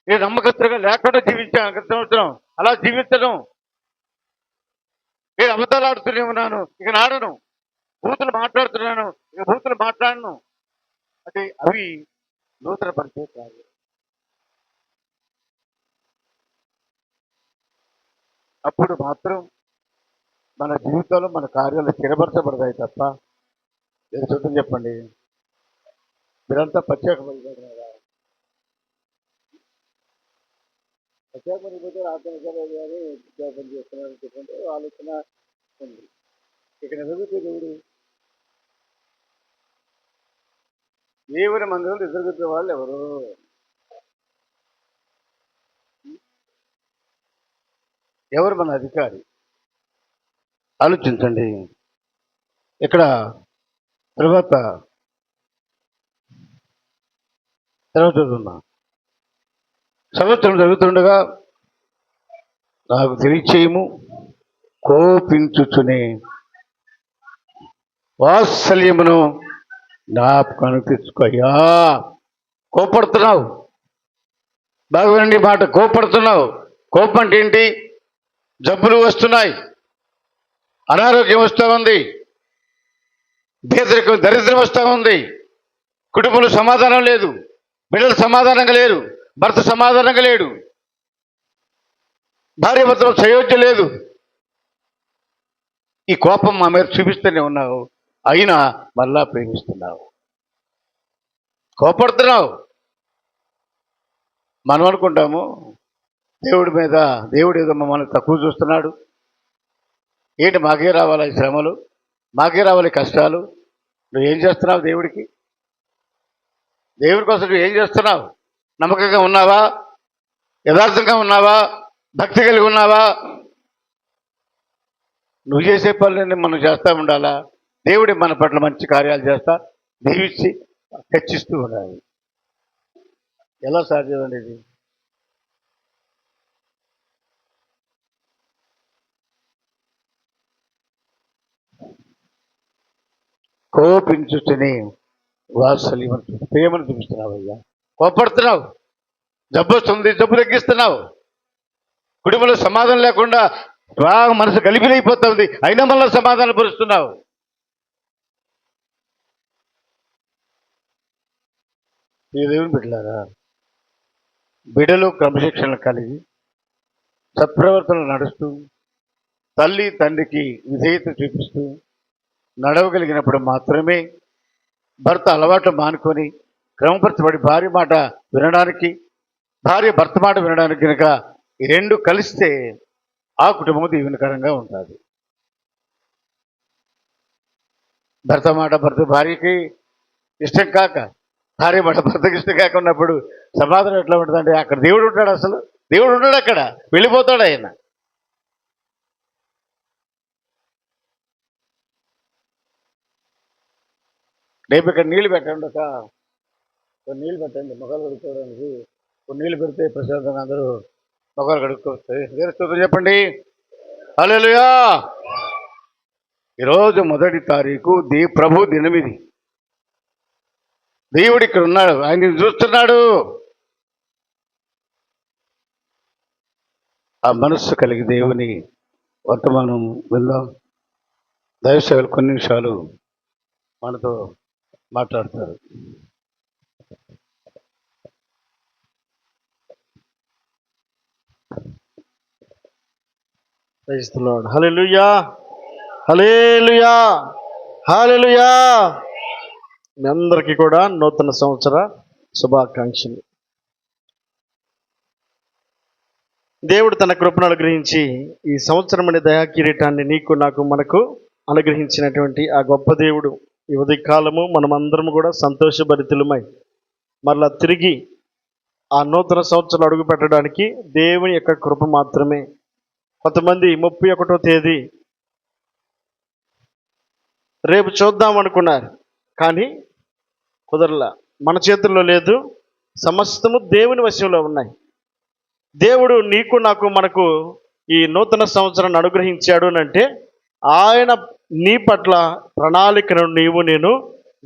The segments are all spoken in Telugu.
నేను నమ్మకస్తుగా లేకుండా జీవించాను గత సంవత్సరం. అలా జీవించడం. నేను అబద్ధాలు ఆడుతూనే ఉన్నాను, ఇక నాడను. బూతులు మాట్లాడుతున్నాను, ఇక బూతులు మాట్లాడను. అంటే అవి నూతన పరిచయం కాదు. అప్పుడు మాత్రం మన జీవితంలో మన కార్యాలు స్థిరపరచబడతాయి తప్ప. ఏదో చూద్దాం చెప్పండి, మీరంతా ప్రత్యేకమైపోతున్నారా? ప్రత్యేకమైపోతే ఆత్మవిశ్వాసాలు కానీ ప్రత్యేకం చేస్తున్నారని చెప్పండి ఆలోచన ఉంది. ఇక్కడ ఎదుగుతే దేవుని మందిరంలో ఎదురుగుతున్న వాళ్ళు ఎవరు? ఎవరు మన అధికారి? ఆలోచించండి. ఇక్కడ తర్వాత చదువుతున్నా. సంవత్సరం జరుగుతుండగా నాకు తెలియచేయము, కోపించుచునే వాత్సల్యమును జ్ఞాపకాన్ని తెచ్చుకోయ్యా. కోపడుతున్నావు, బాగా వినండి మాట. కోపడుతున్నావు. కోపం అంటే ఏంటి? జబ్బులు వస్తున్నాయి, అనారోగ్యం వస్తూ ఉంది, పేదరికం దరిద్రం వస్తూ ఉంది, కుటుంబంలో సమాధానం లేదు, బిడ్డలు సమాధానంగా లేరు, భర్త సమాధానంగా లేడు, భార్య భర్తలో సయోధ్య లేదు. ఈ కోపం మా మీద చూపిస్తూనే ఉన్నావు, అయినా మళ్ళా ప్రేమిస్తున్నావు. కోపడుతున్నావు. మనం అనుకుంటాము దేవుడి మీద, దేవుడు ఏదో మమ్మల్ని తక్కువ చూస్తున్నాడు, ఏంటి మాకే రావాలి ఈ శ్రమలు, మాకే రావాలి కష్టాలు. నువ్వేం చేస్తున్నావు దేవుడికి? దేవుడి కోసం నువ్వు ఏం చేస్తున్నావు? నమ్మకంగా ఉన్నావా? యథార్థంగా ఉన్నావా? భక్తి కలిగి ఉన్నావా? నువ్వు చేసే పనులన్నీ మనం చేస్తూ ఉండాలా? దేవుడి మన పట్ల మంచి కార్యాలు చేస్తా దీవించి హెచ్చిస్తూ ఉండాలి. ఎలా సాధ్యమండి ఇది? కోపించుని వాత్సల్యమని ప్రేమను చూపిస్తున్నావు అయ్యా. కోపడుతున్నావు, జబ్బు వస్తుంది, జబ్బు తగ్గిస్తున్నావు, కుటుంబంలో సమాధానం లేకుండా బాగా మనసు గలిబిలైపోతుంది, అయినా మళ్ళీ సమాధానం పరుస్తున్నావు. ఈ దేవుని బిడ్డలారా, బిడ్డలు క్రమశిక్షణ కలిగి సత్ప్రవర్తన నడుస్తూ తల్లి తండ్రికి విధేయత చూపిస్తూ నడవగలిగినప్పుడు మాత్రమే భర్త అలవాట్లు మానుకొని క్రమపరచబడి భార్య మాట వినడానికి, భార్య భర్త మాట వినడానికి కనుక ఈ రెండు కలిస్తే ఆ కుటుంబం దీవెనకరంగా ఉంటుంది. భర్త మాట భార్యకి ఇష్టం కాక, భార్య మాట భర్తకి ఇష్టం కాక ఉన్నప్పుడు సమాధానం ఎట్లా ఉంటుందంటే, అక్కడ దేవుడు ఉంటాడు. అసలు దేవుడు ఉంటాడు, అక్కడ వెళ్ళిపోతాడు ఆయన. రేపు ఇక్కడ నీళ్ళు పెట్టండి, కొన్ని నీళ్ళు పెట్టండి మొక్కలు కడుక్కోవడానికి. కొన్ని నీళ్ళు పెడితే ప్రశాంతంగా అందరూ మొక్కలు కడుక్కోవస్తాయి. వేరే చెప్పండి హల్లెలూయా. ఈరోజు 1వ తారీఖు ప్రభు దినం. ఇది దేవుడు ఇక్కడ ఉన్నాడు, ఆయన చూస్తున్నాడు. ఆ మనస్సు కలిగి దేవుని వర్తమానం వెళ్దాం. దయచేసి కొన్ని నిమిషాలు మనతో మాట్లాడతారు. Praise the Lord. Hallelujah, hallelujah, hallelujah. మీ అందరికీ కూడా నూతన సంవత్సర శుభాకాంక్షలు. దేవుడు తన కృపను అనుగ్రహించి ఈ సంవత్సరం అనే దయా కిరీటాన్ని నీకు నాకు మనకు అనుగ్రహించినటువంటి ఆ గొప్ప దేవుడు ఈ ఉదయకాలము మనమందరం కూడా సంతోషభరితులమై మరలా తిరిగి ఆ నూతన సంవత్సరం అడుగు పెట్టడానికి దేవుని యొక్క కృప మాత్రమే. కొంతమంది 31వ తేదీ రేపు చూద్దాం అనుకున్నారు, కానీ కుదరలా. మన చేతుల్లో లేదు, సమస్తము దేవుని వశంలో ఉన్నాయి. దేవుడు నీకు నాకు మనకు ఈ నూతన సంవత్సరాన్ని అనుగ్రహించాడు అంటే ఆయన నీ పట్ల ప్రణాళికను నేను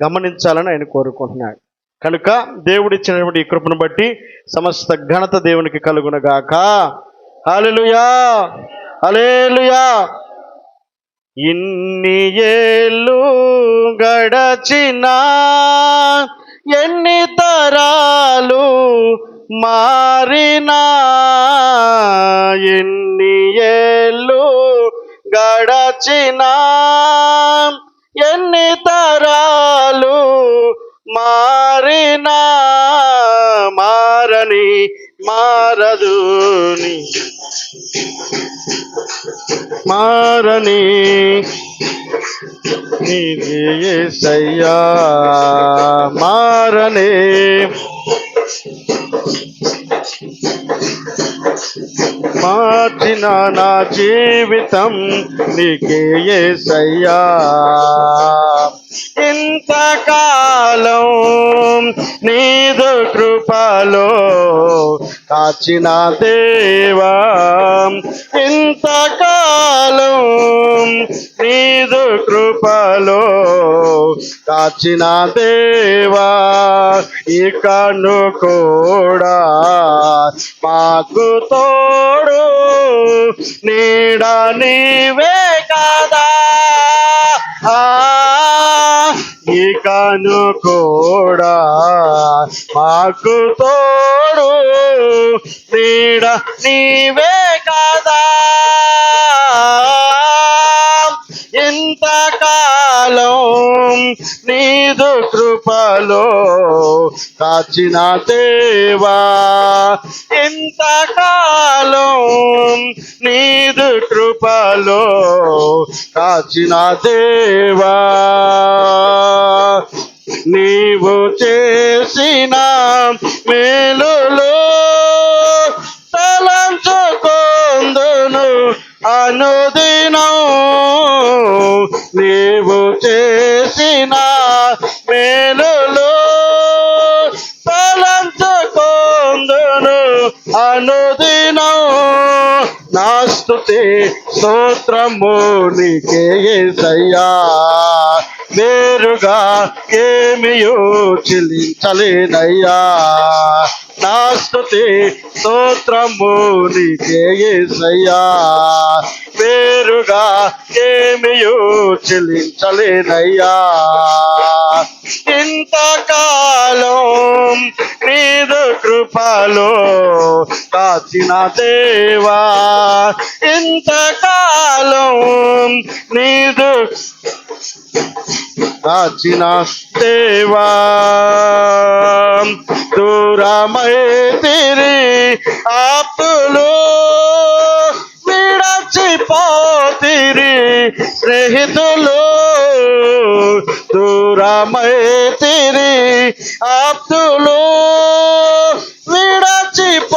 గమనించాలని ఆయన కోరుకుంటున్నాడు. కనుక దేవుడిచ్చినటువంటి ఈ కృపను బట్టి సమస్త ఘనత దేవునికి కలుగునగాక. హల్లెలూయా, హల్లెలూయా. ఇన్ని ఏళ్ళు గడచినా, ఎన్ని తరాలు మారినా, ఎన్ని ఏళ్ళు గడచినా, ఎన్ని తరాలు మారినా, మారని మారదుని మారని నీది యేసయ్యా, మారని మార్చిన నా జీవితం నీకే యేసయ్యా. ఇంతకాలం నీదు కృపలో కాచిన దేవా, ఇంతకాలం నీదు కృపలో కాచిన దేవా, ఇకను కూడా మాకు తోడు నీడ నీవే కదా. ఇకను కూడా మాకు తోడు నీడ నీవే కదా. ఇంతకాలం నీదు కృపలో కాచిన దేవా, ఇంతకాలం నీదు కృపలో కాచిన దేవా, నీవు చేసిన మేలులో తలంచుకొందును అనుదినం. నీవు చేసిన మేలులో తలంచుకొందును అనుదినం. నా స్తుతి స్తోత్రము నీకే యేసయ్యా, వేరుగా ఏమియో చెల్లించలేనయ్యా. నా స్తుతి స్తోత్రము నీకే యేసయ్యా, వేరుగా ఏమియో చెల్లించలేనయ్యా. ఇంతకాలం నీదు కృపలో కాచిన దేవా, ఇంతకాలం నీదు కాచిన దేవా, దూరమైతిరి ఆప్తులు, విడచిపోతిరి స్నేహితులు, దూరమైతిరి ఆప్తులు, విడచిపోతిరి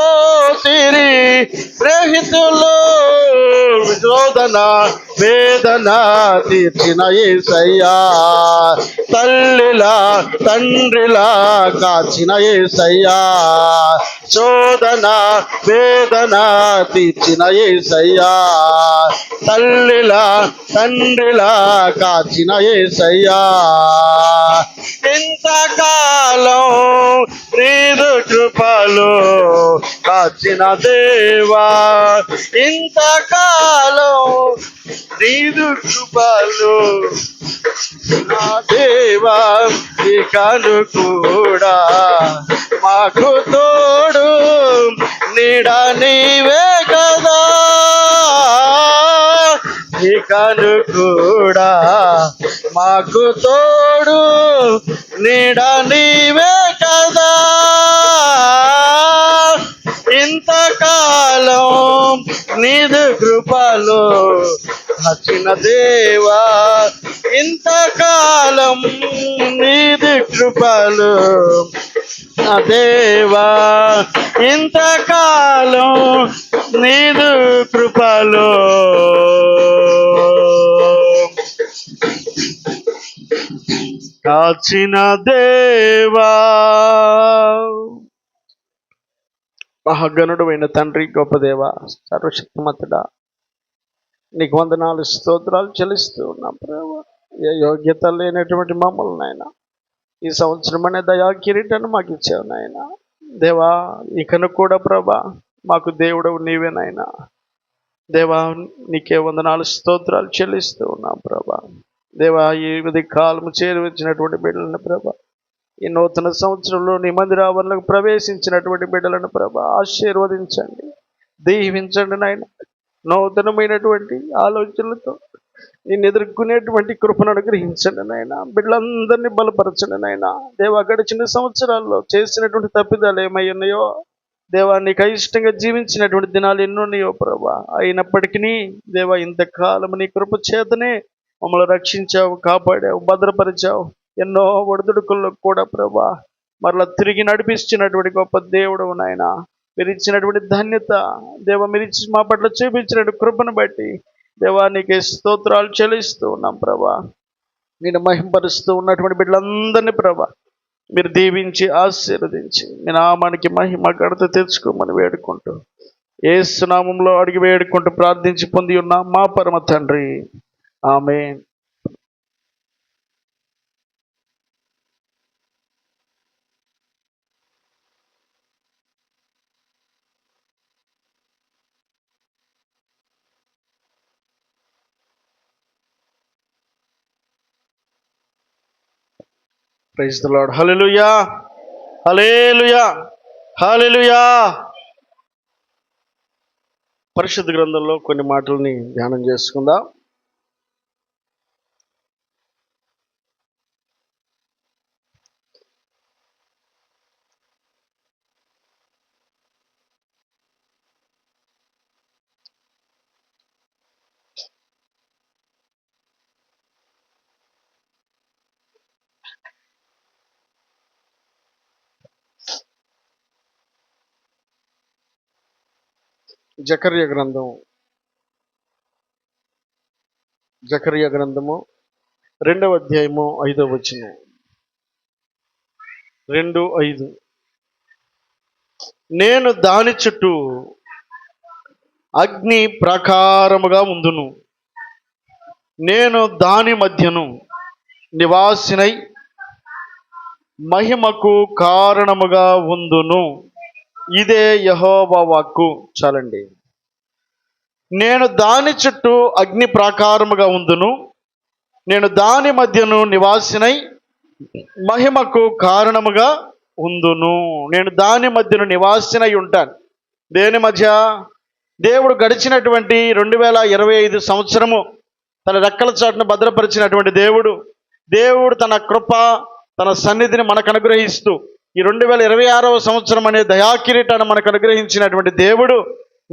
స్నేహితులు. శోధన వేదన తీర్చిన యేసయ్యా, తల్లిలా తండ్రిలా కాచిన యేసయ్యా, శోధన వేదన తీర్చిన యేసయ్యా, తల్లిలా తండ్రిలా కాచిన యేసయ్యా. ఇంతకాలం నీదు కృపలో కాచిన దేవా, ఇంతకాలం నీదు కృపలో నా దేవా, ఇకను కూడా మాకు తోడు నీడ నీవే కదా. ఇకను కూడా మాకు తోడు నీడ నీవే కదా. ఇంతకాలం నీదు కృపలో కాచిన దేవా, ఇంతకాలం నీదు కృపలో నా దేవా, ఇంతకాలం నీదు కృపలో కాచిన దేవా. మహాగణుడు అయిన తండ్రి, గొప్ప దేవ, సర్వశక్తిమంతుడా, నీకు వందనాలు స్తోత్రాలు చెల్లిస్తూ ఉన్నాం ప్రభు. ఏ యోగ్యత లేనటువంటి మమ్మల్ని నాయన ఈ సంవత్సరం అనే దయా కిరీటాన్ని మాకు ఇచ్చావు నాయన. దేవా, ఇకను కూడా ప్రభా మాకు దేవుడవు నీవే నాయన. దేవా, నీకే వందనాలు స్తోత్రాలు చెల్లిస్తూ ఉన్నాం ప్రభా. దేవా, ఈ విధి కాలము చేరువచ్చినటువంటి బిడ్డలను ప్రభా, ఈ నూతన సంవత్సరంలో నీ మందిర ఆవరణలకు ప్రవేశించినటువంటి బిడ్డలను ప్రభా ఆశీర్వదించండి, దీవించండి నాయన. నూతనమైనటువంటి ఆలోచనలతో నేను ఎదుర్కొనేటువంటి కృపను అనుగ్రహించండి నాయన. బిడ్డలందరినీ బలపరచండి నాయన. దేవా, గడిచిన సంవత్సరాల్లో చేసినటువంటి తప్పిదాలు ఏమై ఉన్నాయో దేవా, నీకు అయిష్టంగా జీవించినటువంటి దినాలు ఎన్నో ఉన్నాయో ప్రభా. అయినప్పటికీ దేవా, ఇంతకాలం నీ కృప చేతనే మమ్మల్ని రక్షించావు, కాపాడావు, భద్రపరిచావు. ఎన్నో ఒడిదుడుకుల్లో కూడా ప్రభా మరలా తిరిగి నడిపిస్తున్నటువంటి గొప్ప దేవుడు నాయన. మీరు ఇచ్చినటువంటి ధన్యత దేవా, మీరు ఇచ్చి మా పట్ల చూపించినటువంటి కృపను బట్టి దేవా నీకే స్తోత్రాలు చెల్లిస్తూ ఉన్నాం ప్రభా. నేను మహింపరుస్తూ ఉన్నటువంటి బిడ్డలందరినీ ప్రభా మీరు దీవించి ఆశీర్వదించి మీ నామానికి మహిమ ఘనత తెచ్చుకోమని వేడుకుంటూ యేసు నామములో అడిగి వేడుకుంటూ ప్రార్థించి పొంది ఉన్నాం మా పరమ తండ్రి, amen. Praise the Lord. Hallelujah, hallelujah, hallelujah. పరిశుద్ధ గ్రంథంలో కొన్ని మాటలని ధ్యానం చేసుకుందాం. జకర్యా గ్రంథము 2వ అధ్యాయము 5వ వచనం. 2:5. నేను దాని చుట్టూ అగ్ని ప్రాకారముగా ఉందును, నేను దాని మధ్యను నివాసినై మహిమకు కారణముగా ఉందును. ఇదే యెహోవా వాక్కు. చాలండి. నేను దాని చుట్టూ అగ్ని ప్రాకారముగా ఉందును, నేను దాని మధ్యను నివాసినై మహిమకు కారణముగా ఉందును. నేను దాని మధ్యను నివాసినై ఉంటాను. దేని మధ్య? దేవుడు గడిచినటువంటి 2025 సంవత్సరము తన రెక్కల చాటును భద్రపరిచినటువంటి దేవుడు తన కృప తన సన్నిధిని మనకు అనుగ్రహిస్తూ ఈ 2026వ సంవత్సరం అనే దయాకిరీటాన్ని మనకు అనుగ్రహించినటువంటి దేవుడు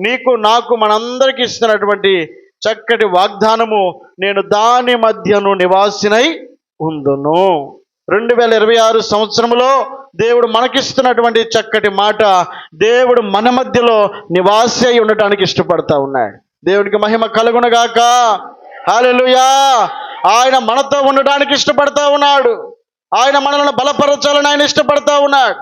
నీకు నాకు మనందరికీ ఇస్తున్నటువంటి చక్కటి వాగ్దానము, నేను దాని మధ్యను నివాసినై ఉందును. 2026 సంవత్సరంలో దేవుడు మనకిస్తున్నటువంటి చక్కటి మాట, దేవుడు మన మధ్యలో నివాసి అయి ఉండటానికి ఇష్టపడతా ఉన్నాడు. దేవునికి మహిమ కలుగునుగాక. హల్లెలూయా. ఆయన మనతో ఉండడానికి ఇష్టపడతా ఉన్నాడు. ఆయన మనల్ని బలపరచాలని ఆయన ఇష్టపడతా ఉన్నాడు.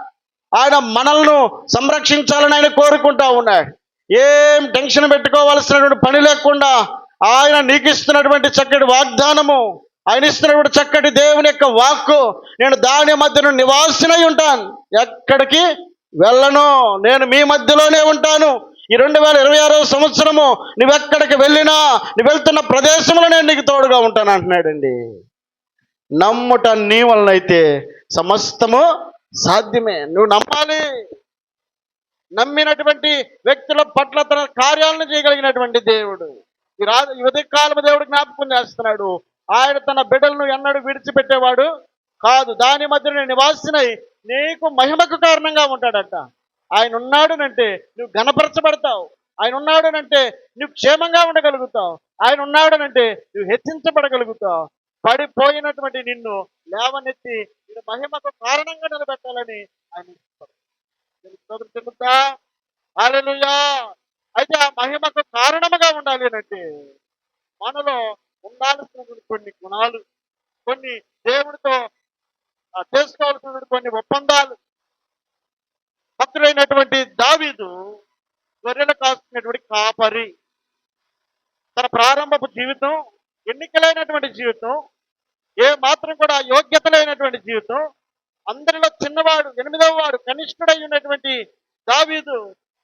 ఆయన మనల్ని సంరక్షించాలని ఆయన కోరుకుంటా ఉన్నాడు. ఏం టెన్షన్ పెట్టుకోవాల్సినటువంటి పని లేకుండా ఆయన నీకు ఇస్తున్నటువంటి చక్కటి వాగ్దానము, ఆయన ఇస్తున్నటువంటి చక్కటి దేవుని యొక్క వాక్కు, నేను దాని మధ్యను నివాసినై ఉంటాను, ఎక్కడికి వెళ్ళను, నేను మీ మధ్యలోనే ఉంటాను. ఈ 2026వ సంవత్సరము నువ్వెక్కడికి వెళ్ళినా, నువ్వు వెళ్తున్న ప్రదేశంలో నేను నీకు తోడుగా ఉంటాను అంటున్నాడండి. నమ్ముట నీ వలనైతే సమస్తము సాధ్యమే. నువ్వు నమ్మాలి. నమ్మినటువంటి వ్యక్తుల పట్ల తన కార్యాలను చేయగలిగినటువంటి దేవుడు ఈ ఉదయకాలము దేవుడు జ్ఞాపకం చేస్తున్నాడు. ఆయన తన బిడ్డలను ఎన్నడూ విడిచిపెట్టేవాడు కాదు. దాని మధ్య నేను నివాసినై నీకు మహిమకు కారణంగా ఉంటాడట. ఆయన ఉన్నాడునంటే నువ్వు ఘనపరచబడతావు. ఆయన ఉన్నాడునంటే నువ్వు క్షేమంగా ఉండగలుగుతావు. ఆయన ఉన్నాడునంటే నువ్వు హెచ్చించబడగలుగుతావు. పడిపోయినటువంటి నిన్ను లేవనెత్తి నేను మహిమకు కారణంగా నిలబెట్టాలని ఆయన చెబుతా. హల్లెలూయా. అయితే ఆ మహిమకు కారణముగా ఉండాలి అంటే మనలో ఉండాల్సినటువంటి కొన్ని గుణాలు, కొన్ని దేవుడితో చేసుకోవాల్సినటువంటి కొన్ని ఒప్పందాలు. భక్తుడైనటువంటి దావీదు గొర్రెలు కాస్తున్నటువంటి కాపరి. తన ప్రారంభపు జీవితం, ఎన్నికలైనటువంటి జీవితం, ఏ మాత్రం కూడా యోగ్యత లేనటువంటి జీవితం, అందరిలో చిన్నవాడు, ఎనిమిదవ వాడు, కనిష్ఠుడై ఉన్నటువంటి దావీదు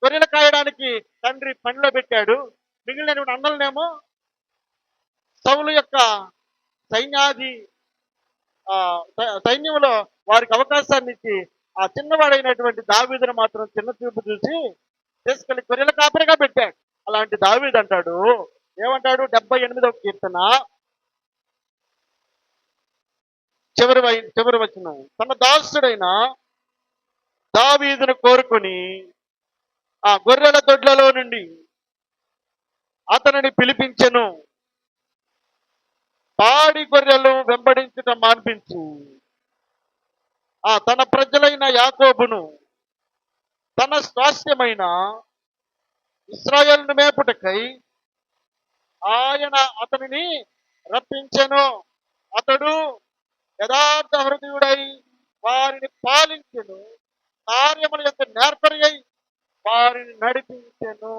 గొర్రెలు కాయడానికి తండ్రి పనిలో పెట్టాడు. మిగిలిన అన్నలనేమో సౌలు యొక్క సైన్యాధి సైన్యంలో వారికి అవకాశాన్ని ఇచ్చి ఆ చిన్నవాడైనటువంటి దావీదును మాత్రం చిన్న చూపు చూసి తీసుకెళ్లి గొర్రెల కాపరిగా పెట్టాడు. అలాంటి దావీదు అంటాడు, ఏమంటాడు? 78వ కీర్తన చివరి వచనం, తన దాసుడైన దావీదును కోరుకొని ఆ గొర్రెల దొడ్లలో నుండి అతనిని పిలిపించెను, పాడి గొర్రెలు వెంబడించటం మాన్పించు, తన ప్రజలైన యాకోబును తన స్వాస్థ్యమైన ఇశ్రాయేలును మేపుటకై ఆయన అతనిని రప్పించెను. అతడు యథార్థ హృదయుడై వారిని పాలించెను, కార్యముల యొక్క నేర్పరి అయి వారిని నడిపించెను.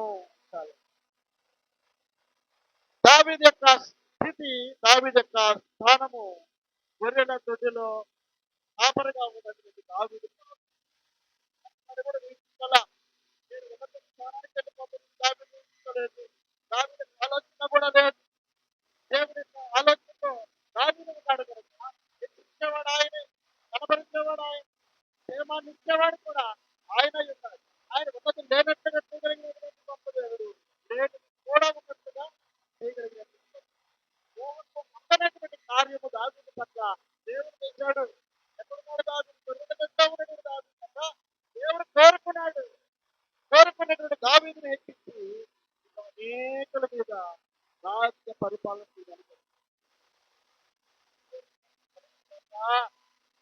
దావీదు యొక్క స్థితి, దావీదు యొక్క స్థానము గొర్రెల దొడ్డిలో కాపరిగా ఉన్నటువంటి దావీదు ఆలోచన కూడా లేదు. దేవుడి ఆలోచనతో దావీదు ఉన్నాడు కనుక హెచ్చించేవాడు ఆయనే, కనబరించేవాడు ఆయన, క్షేమాన్ని ఇచ్చేవాడు కూడా ఆయన ఉన్నాడు. ఆయన ఉన్నది లేనట్టుగా చేయగలిగినటువంటి గొప్ప దేవుడు, లేదు కూడా ఉన్నట్టుగా చేయగలిగినటువంటి అందనటువంటి కార్యము దావీదు పట్ల దేవుడు చేశాడు. ఎక్కడున్నాడు దావీదు? గొర్రెల ఉన్నటువంటి దావీదు పట్ల దేవుడు కోరుకున్నటువంటి దావీదును హెచ్చించి అనేకుల మీద రాజ్య పరిపాలన చేయగలిగాడు.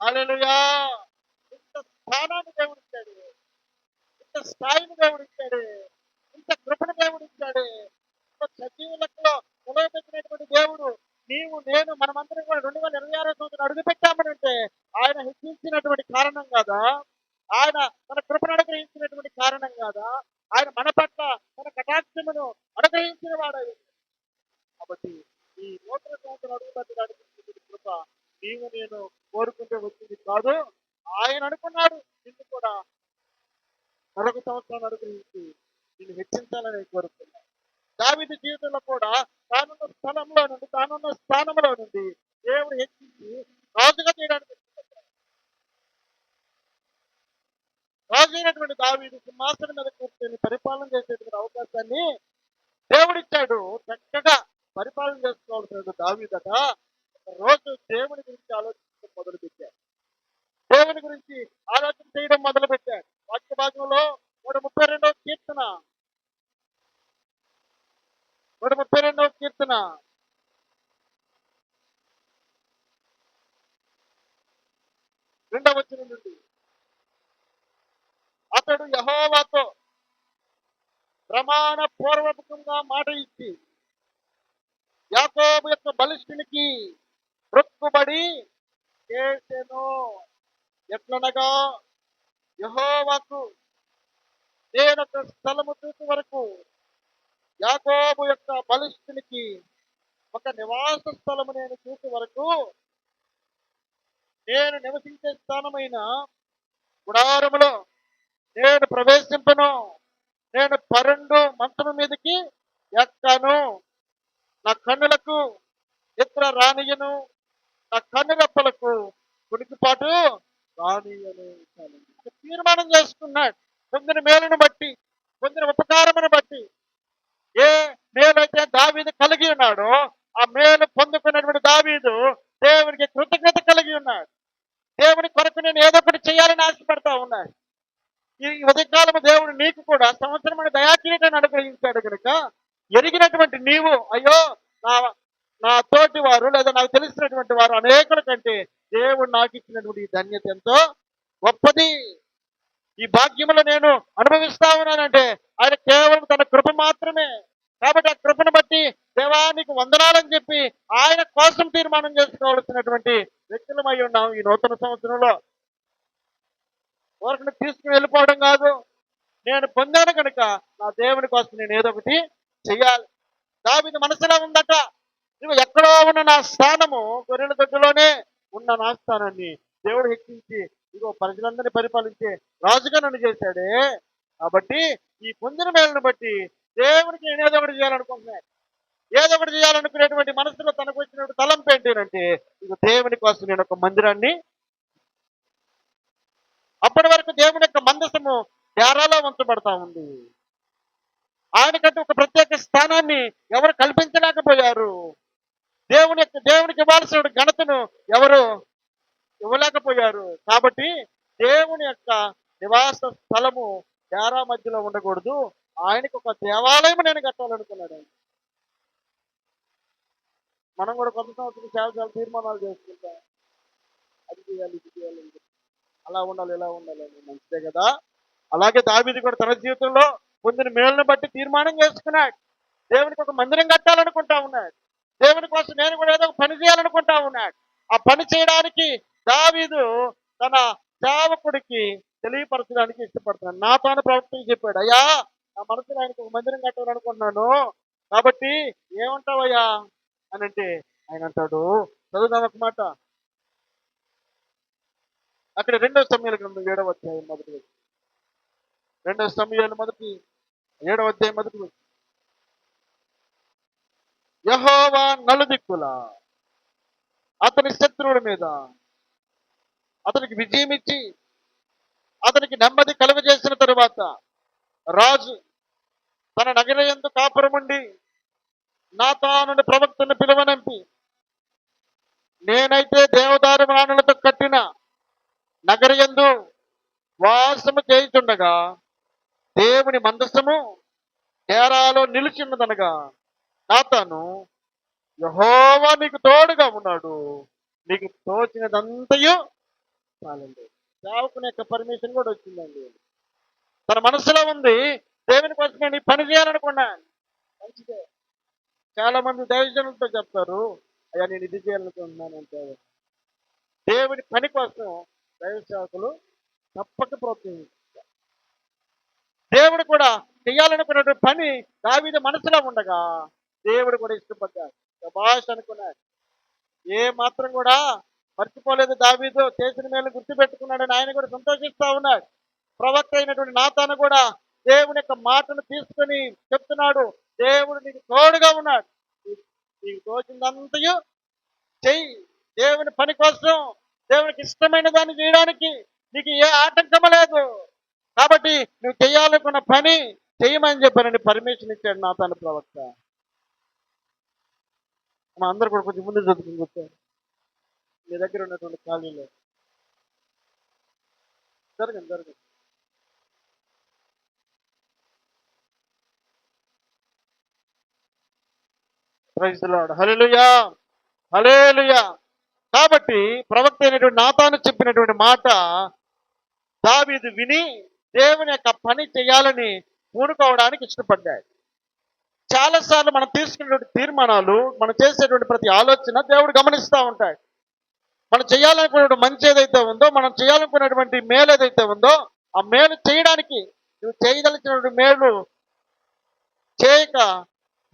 హల్లెలూయా! ఇంత స్థానాన్ని దేవుడిచ్చాడు, ఇంత స్థాయిని దేవుడిచ్చాడు, ఇంత కృపను దేవుడిచ్చాడు. సజీవ లెక్కలో నిలవబెట్టినటువంటి దేవుడు నీవు నేను మనమందరం కూడా 2026 సంవత్సరం అడుగు పెట్టామనంటే ఆయన హెచ్చించినటువంటి కారణం కాదా? ఆయన తన కృపను అనుగ్రహించినటువంటి కారణం కాదా? ఆయన మన పట్ల తన కటాక్షమును అనుగ్రహించిన వాడు. కాబట్టి ఈ నూతన సంవత్సరం అడుగు పెట్టడానికి కృప నీవు నేను కోరుకుంటే వచ్చింది కాదు. ఆయన అనుకున్నాడు నిన్ను కూడా మరొక సంవత్సరాన్ని అనుగ్రహించి నిన్ను హెచ్చించాలని కోరుకున్నాడు. దావీదు జీవితంలో కూడా తానున్న స్థానంలో నుండి దేవుడు హెచ్చించి రాజుగా చేయడానికి రాజు అయినటువంటి దావీదు సింహాసనం మీద కూర్చొని పరిపాలన చేసేటువంటి అవకాశాన్ని దేవుడిచ్చాడు. చక్కగా పరిపాలన చేసుకోవాల్సిన దావీదట రోజు దేవుని గురించి ఆలోచించడం మొదలుపెట్టాడు, దేవుని గురించి ఆలోచన చేయడం మొదలుపెట్టాడు. వాక్య భాగంలో 132వ కీర్తన 2వ వచనం నుండి, అతడు యెహోవాతో ప్రమాణ పూర్వకంగా మాట ఇచ్చి యాకోబు యొక్క బలిష్ఠునికి మొక్కుబడి చేసెను. ఎట్లనగా యెహోవాకు నేను ఒక స్థలము చూసే వరకు యాకోబు యొక్క బలిష్ఠునికి ఒక నివాస స్థలము నేను చూసే వరకు నేను నివసించే స్థానమైన గుడారములో నేను ప్రవేశింపను, నేను పరుండు మంచము మీదకి ఎక్కను, నా కన్నులకు నిద్ర రానియను, నా కన్నురెప్పలకు కునికిపాటు రానియను. తీర్మానం చేసుకున్నాడు. పొందిన మేలును బట్టి, పొందిన ఉపకారమును బట్టి ఏ మేలైతే దావీదు కలిగి ఉన్నాడో ఆ మేలు పొందుకున్నటువంటి దావీదు దేవునికి కృతజ్ఞత కలిగి ఉన్నాడు. దేవుని కొరకు నేను ఏదో ఒకటి చేయాలని ఆశపడతా ఉన్నాడు. ఈ ఉదయకాలము దేవుడు నీకు కూడా సంవత్సరమైన దయాకిరీటాన్ని అనుగ్రహించాడు కనుక ఎరిగినటువంటి నీవు, అయ్యో నా తోటి వారు లేదా నాకు తెలిసినటువంటి వారు అనేకుల కంటే దేవుడు నాకు ఇచ్చినటువంటి ఈ ధన్యత ఎంతో గొప్పది. ఈ భాగ్యములు నేను అనుభవిస్తా ఉన్నానంటే ఆయన కేవలం తన కృప మాత్రమే. కాబట్టి ఆ కృపను బట్టి దేవానికి వందనాలని చెప్పి ఆయన కోసం తీర్మానం చేసుకోవాల్సినటువంటి వ్యక్తులమై ఉన్నాం. ఈ నూతన సంవత్సరంలో ఊరికి తీసుకుని వెళ్ళిపోవడం కాదు, నేను పొందాను కనుక నా దేవుని కోసం నేను ఏదో ఒకటి చెయ్యాలి. దావీదు మనసులో ఉందట, నువ్వు ఎక్కడో ఉన్న నా స్థానము గొర్రెల దొడ్డిలోనే ఉన్న నా స్థానాన్ని దేవుడు హెచ్చించి ఇగో ప్రజలందరినీ పరిపాలించే రాజుగా నన్ను చేశాడే, కాబట్టి ఈ పొందిన మేలను బట్టి దేవునికి నేను ఏదో ఒకటి చేయాలనుకుంటున్నాను. ఏదో ఒకటి చేయాలనుకునేటువంటి మనసులో తనకు వచ్చినటువంటి తలంపు ఏంటంటే, ఇక దేవుని కోసం నేను ఒక మందిరాన్ని, అప్పటి వరకు దేవుని యొక్క మందసము డేరాలో ఉంచబడతా ఉంది. ఆయనకంటే ఒక ప్రత్యేక స్థానాన్ని ఎవరు కల్పించలేకపోయారు. దేవునికి ఇవ్వాల్సిన ఘనతను ఎవరు ఇవ్వలేకపోయారు. కాబట్టి దేవుని యొక్క నివాస స్థలము డేరా మధ్యలో ఉండకూడదు, ఆయనకు ఒక దేవాలయం నేను కట్టాలనుకున్నాడు. మనం కూడా కొత్త సంవత్సరం చాలా తీర్మానాలు చేసుకుంటాం. అది చేయాలి, ఇది చేయాలి, అలా ఉండాలి, ఇలా ఉండాలి అని. మంచిదే కదా. అలాగే దావీదు కూడా తన జీవితంలో పొందిన మేలును బట్టి తీర్మానం చేసుకున్నాడు. దేవునికి ఒక మందిరం కట్టాలనుకుంటా ఉన్నాడు. దేవుని కోసం నేను కూడా ఏదో ఒక పని చేయాలనుకుంటా ఉన్నాడు. ఆ పని చేయడానికి దావీదు తన సేవకుడికి తెలియపరచడానికి ఇష్టపడుతున్నాడు. నాతాను ప్రవక్తకి చెప్పాడు, అయ్యా నా మనసులో ఆయనకు ఒక మందిరం కట్టాలనుకుంటున్నాను, కాబట్టి ఏమంటావయ్యా అని అంటే, ఆయన అంటాడు, చదువుదాం ఒక మాట. అక్కడ 2 సమూయేలు గ్రంథం 7వ అధ్యాయం మొదటి వచ్చి, 2 సమూయేలు 7వ అధ్యాయం మొదటి వచ్చి, యెహోవా నలుదిక్కుల అతని శత్రువుల మీద అతనికి విజయం ఇచ్చి అతనికి నెమ్మది కలుగజేసిన తరువాత రాజు తన నగరయందు కాపురముండి నాతాను ప్రవక్తను పిలువనంపి, నేనైతే దేవదారు మ్రాణులతో కట్టిన నగరయందు వాసము చేయుచుండగా దేవుని మందసము డేరాలో నిలిచిన్నదనగా నాతాను, యెహోవా నీకు తోడుగా ఉన్నాడు, నీకు తోచినదంతయు చాలండి. సేవకుని యొక్క పర్మిషన్ కూడా వచ్చిందండి. తన మనసులో ఉంది, దేవుని కోసం నేను ఈ పని చేయాలనుకున్నాను. మంచిదే. చాలా మంది దైవజనులతో చెప్తారు, అయ్యా నేను ఇది చేయాలనుకుంటున్నాను అంటే. దేవుని పని కోసం దైవ సేవకులు తప్పక ప్రోత్సహిస్తారు. దేవుడు కూడా చేయాలనుకున్నటువంటి పని దావీదు మనసులో ఉండగా దేవుడు కూడా ఇష్టపడ్డాడు. శభాష్ అనుకున్నాడు. ఏ మాత్రం కూడా మర్చిపోలేదు. దావీదు చేసిన మేలు గుర్తుపెట్టుకున్నాడని ఆయన కూడా సంతోషిస్తా ఉన్నాడు. ప్రవక్త అయినటువంటి నాతాను కూడా దేవుని యొక్క మాటను తీసుకొని చెప్తున్నాడు, దేవుడు నీకు తోడుగా ఉన్నాడు, నీకు తోచిందంతయు చెయ్యి. దేవుని పని కోసం, దేవునికి ఇష్టమైన దాన్ని చేయడానికి నీకు ఏ ఆటంకము లేదు, కాబట్టి నువ్వు చేయాలనుకున్న పని చేయమని చెప్పానని పర్మిషన్ ఇచ్చాడు నాతాను ప్రవక్త. మా అందరు కూడా కొంచెం ముందు చదువుకుని కూర్చోండి. మీ దగ్గర ఉన్నటువంటి ఖాళీలో జరగండి. Praise the Lord. Hallelujah, hallelujah. కాబట్టి ప్రవక్త అయినటువంటి నాతాను చెప్పినటువంటి మాట దావీదు విని దేవుని యొక్క పని చేయాలని పూనుకోవడానికి ఇష్టపడ్డాడు. చాలాసార్లు మనం తీసుకునేటువంటి తీర్మానాలు, మనం చేసేటువంటి ప్రతి ఆలోచన దేవుడు గమనిస్తూ ఉంటాడు. మనం చేయాలనుకున్నటువంటి మంచి ఏదైతే ఉందో, మనం చేయాలనుకున్నటువంటి మేలు ఏదైతే ఉందో, ఆ మేలు చేయడానికి నువ్వు చేయదలిచినటువంటి మేలు చేయక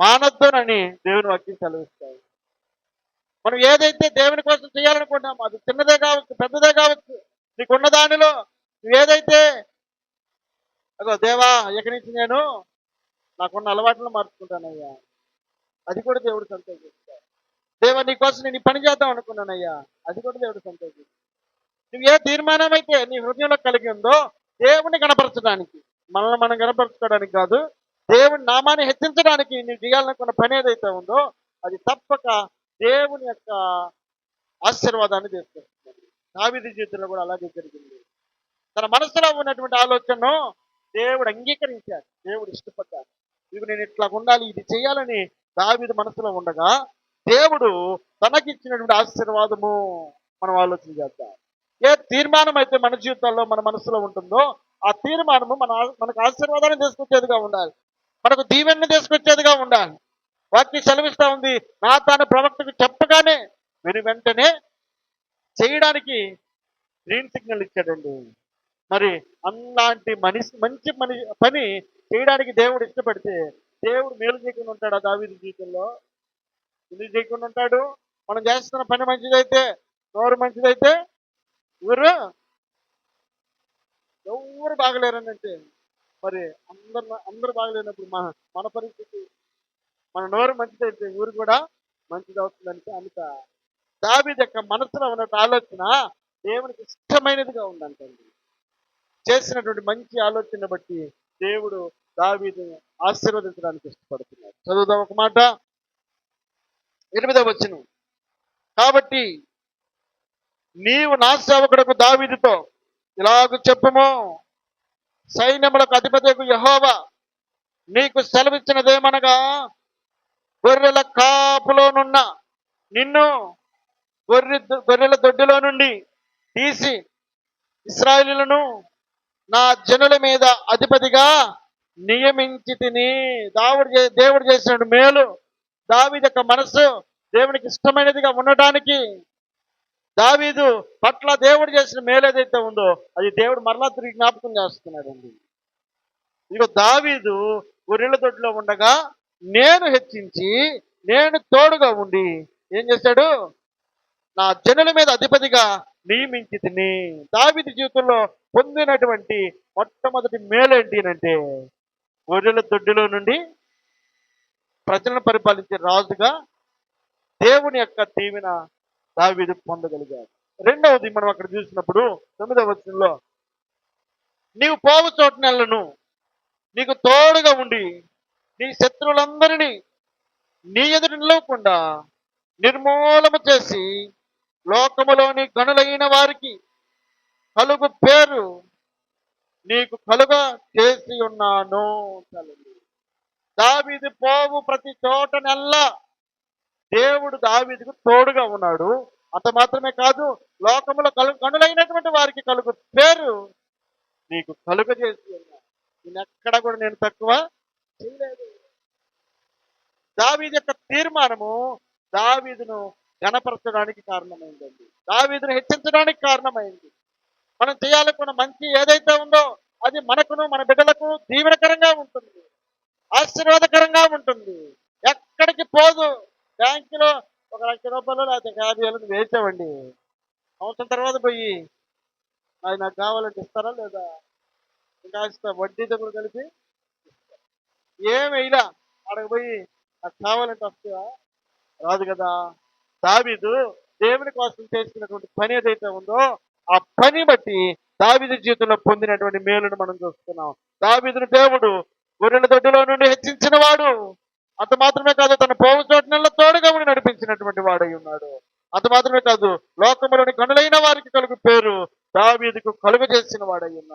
మానొద్దునని దేవుని వాక్యం సెలవిస్తాయి. మనం ఏదైతే దేవుని కోసం చేయాలనుకుంటామో, అది చిన్నదే కావచ్చు, పెద్దదే కావచ్చు, నీకున్న దానిలో నువ్వు ఏదైతే, అగో దేవా ఇక్కడి నుంచి నేను నాకున్న అలవాట్లను మార్చుకుంటానయ్యా, అది కూడా దేవుడు సంతోషిస్తాడు. దేవా నీ కోసం నేను ఈ పని చేద్దాం అనుకున్నానయ్యా, అది కూడా దేవుడు సంతోషిస్తాడు. నువ్వు ఏ తీర్మానం అయితే నీ హృదయంలో కలిగి ఉందో, దేవుని గణపరచడానికి, మనల్ని మనం గణపరచుకోవడానికి కాదు, దేవుని నామాన్ని హెచ్చించడానికి నువ్వు చేయాలనుకున్న పని ఏదైతే ఉందో, అది తప్పక దేవుని యొక్క ఆశీర్వాదాన్ని తీసుకొస్తుంది. దావీదు జీవితంలో కూడా అలాగే జరిగింది. తన మనసులో ఉన్నటువంటి ఆలోచనను దేవుడు అంగీకరించాడు, దేవుడు ఇష్టపడ్డాడు. ఇవి నేను ఇట్లా ఉండాలి, ఇది చేయాలని దావీదు మనసులో ఉండగా దేవుడు తనకిచ్చినటువంటి ఆశీర్వాదము మనం ఆలోచన చేద్దాం. ఏ తీర్మానం అయితే మన జీవితాల్లో మన మనసులో ఉంటుందో, ఆ తీర్మానము మనకు ఆశీర్వాదాన్ని తీసుకొచ్చేదిగా ఉండాలి, మనకు దీవెనని తీసుకొచ్చేదిగా ఉండాలి. వాక్యం సెలవిస్తా ఉంది, నాతాను ప్రవక్తకు చెప్పగానే వెంటనే చేయడానికి గ్రీన్ సిగ్నల్ ఇచ్చాడండి. మరి అలాంటి మంచి పని చేయడానికి దేవుడు ఇష్టపడితే దేవుడు మేలు చేయకుండా ఉంటాడా దావీదు జీవితంలో? ఎందుకు చేయకుండా ఉంటాడు? మనం చేస్తున్న పని మంచిదైతే, నోరు మంచిదైతే ఊరు ఎవరు బాగలేరని అంటే మరి అందరు బాగలేనప్పుడు మన పరిస్థితి, మన నోరు మంచిదైతే ఊరు కూడా మంచిది అవుతుందంటే అంత దావీదు యొక్క మనసులో ఉన్న ఆలోచన దేవునికి ఇష్టమైనదిగా ఉందంటండి. చేసినటువంటి మంచి ఆలోచన బట్టి దేవుడు దావీదుని ఆశీర్వదించడానికి ఇష్టపడుతున్నాడు. చదువుదాం ఒక మాట, 8వ వచనం. కాబట్టి నీవు నా సేవకుడకు దావీదుతో ఇలాగ చెప్పుము, సైన్యములకు అధిపతియగు యెహోవా నీకు సెలవిచ్చినదేమనగా, గొర్రెల కాపులోనున్న నిన్ను గొర్రెల దొడ్డిలో నుండి తీసి ఇశ్రాయేలులను నా జనుల మీద అధిపతిగా నియమించి తిని. దేవుడు చేసిన మేలు, దావీదు యొక్క మనస్సు దేవునికి ఇష్టమైనదిగా ఉండటానికి, దావీదు పట్ల దేవుడు చేసిన మేలు ఏదైతే ఉందో అది దేవుడు మరలా తిరిగి జ్ఞాపకం చేస్తున్నాడండి. ఇక దావీదు గొర్రెల దొడ్లో ఉండగా నేను హెచ్చించి, నేను తోడుగా ఉండి ఏం చేశాడు, నా జనుల మీద అధిపతిగా నియమించి తిని. దావీదు జీవితంలో పొందినటువంటి మొట్టమొదటి మేలు ఏంటి అంటే, గొర్రెల దొడ్డిలో నుండి ప్రజలను పరిపాలించే రాజుగా దేవుని యొక్క దీవెన దావీదు పొందగలిగాడు. రెండవది మనం అక్కడ చూసినప్పుడు 9వ వచనంలో, నీవు పోవు చోటనెల్లను నీకు తోడుగా ఉండి నీ శత్రువులందరినీ నీ ఎదురు నిలవకుండా నిర్మూలన చేసి లోకములోని గనులైన వారికి కలుగు పేరు నీకు కలుగ చేసి ఉన్నాను. దావీదు పోవు ప్రతి చోటనెల్లా దేవుడు దావీదుకు తోడుగా ఉన్నాడు. అంత మాత్రమే కాదు, లోకములో గనులైనటువంటి వారికి కలుగు పేరు నీకు కలుగ చేసి ఉన్నాను. నేనెక్కడ కూడా నేను తక్కువ చేయలేదు. దావీదు యొక్క తీర్మానము దావీదును ఘనపరచడానికి కారణమైందండి, దావీదును హెచ్చించడానికి కారణమైంది. మనం చేయాలనుకున్న మంచి ఏదైతే ఉందో అది మనకును మన బిడ్డలకు దీవెనకరంగా ఉంటుంది, ఆశీర్వాదకరంగా ఉంటుంది. ఎక్కడికి పోదు. బ్యాంకులో 1,00,000 రూపాయలు లేకపోతే 50,000 వేసామండి, సంవత్సరం తర్వాత పోయి అది నాకు కావాలంటే ఇస్తారా లేదా, ఇంకా వడ్డీతో కూడా కలిపి ఏమి ఇలా అక్కడికి పోయి నాకు కావాలంటే వస్తుందా, రాదు కదా. దావీదు దేవుని కోసం చేసినటువంటి పని ఏదైతే ఉందో ఆ పని బట్టి దావీదు జీవితంలో పొందినటువంటి మేలును మనం చూస్తున్నాం. దావీదును దేవుడు గొర్రెల దొడ్డిలో నుండి హెచ్చించిన వాడు. అంత మాత్రమే కాదు, తన పోవు చోటనెల్లా తోడుగా ఉండి నడిపించినటువంటి వాడై ఉన్నాడు. అంత మాత్రమే కాదు, లోకములోని గనులైన వారికి కలుగు పేరు దావీదుకు కలుగ చేసిన వాడై ఉన్నాడు.